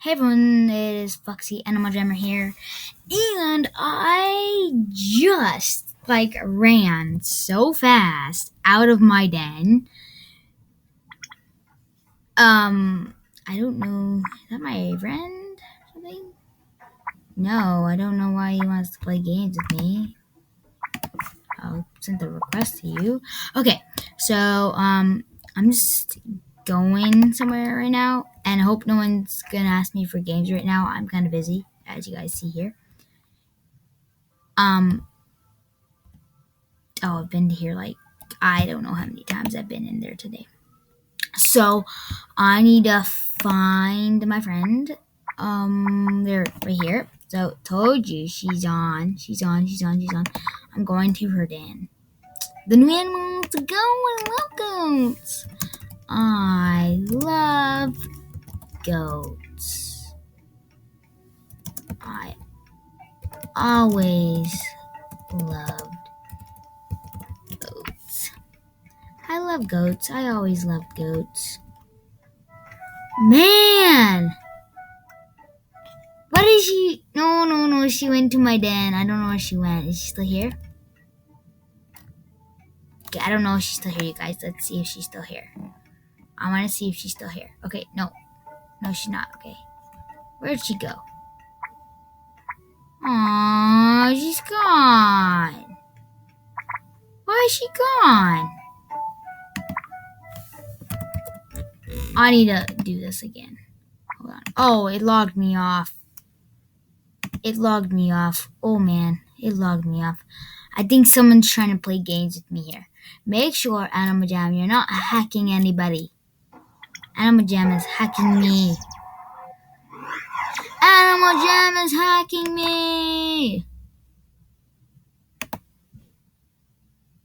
Hey everyone, it is Foxy Animal Jammer here, and I just ran so fast out of my den. I don't know, is that my friend or something? No, I don't know why he wants to play games with me. I'll send the request to you. Okay, so I'm just going somewhere right now, and I hope no one's gonna ask me for games right now. I'm kind of busy, as you guys see here. I've been here I don't know how many times I've been in there today. So I need to find my friend. They're right here. So told you she's on. I'm going to her den. The new animals go and welcome. I love goats. I always loved goats. I love goats. I always loved goats. Man! What is she? No. She went to my den. I don't know where she went. Is she still here? Okay, I don't know if she's still here, you guys. Let's see if she's still here. I want to see if she's still here. Okay, no. No, she's not. Okay. Where'd she go? Aww, she's gone. Why is she gone? I need to do this again. Hold on. Oh, it logged me off. Oh, man. It logged me off. I think someone's trying to play games with me here. Make sure, Animal Jam, you're not hacking anybody. Animal Jam is hacking me. Animal Jam is hacking me.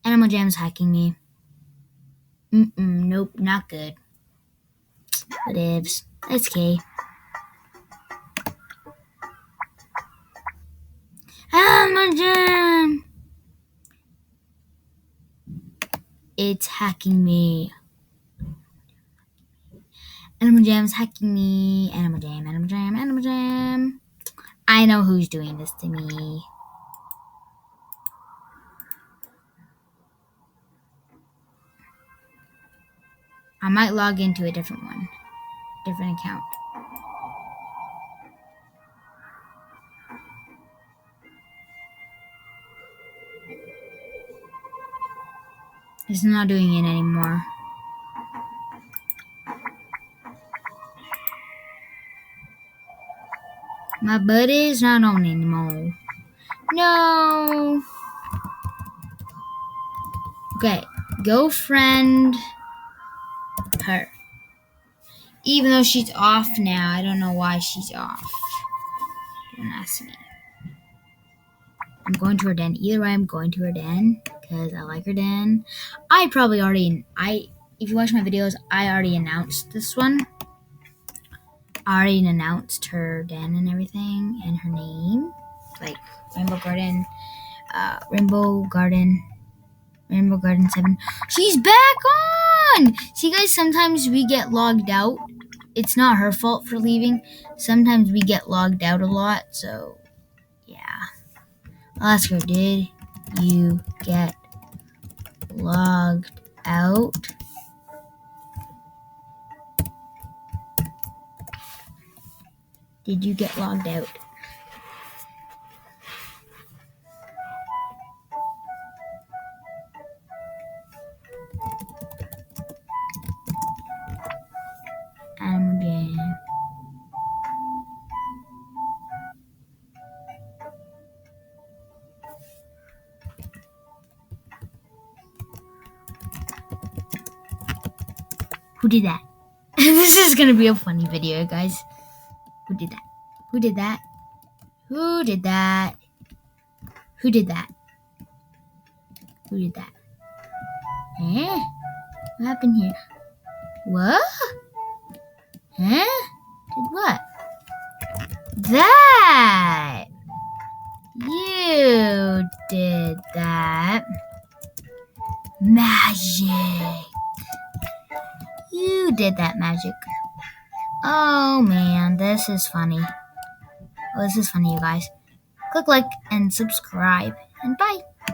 Animal Jam is hacking me. Nope, not good. Whatevs. That's okay. Animal Jam! It's hacking me. Animal Jam is hacking me. Animal Jam. I know who's doing this to me. I might log into a different one. Different account. It's not doing it anymore. My buddy is not on anymore. No. Okay, go friend her. Even though she's off now, I don't know why she's off. Don't ask me. I'm going to her den. Either way, I'm going to her den because I like her den. If you watch my videos, I already announced this one. I already announced her den and everything and her name, like Rainbow Garden 7. She's back on! See, guys, sometimes we get logged out. It's not her fault for leaving. Sometimes we get logged out a lot, so yeah. I'll ask her, did you get logged out? Did you get logged out? Animal Jam. Who did that? This is gonna be a funny video, guys. Who did that? Who did that? Who did that? Who did that? Who did that? Eh? What happened here? What? Huh? Did what? That! You did that. Magic! You did that magic. Oh man, this is funny. Well, this is funny, you guys. Click like and subscribe, and bye.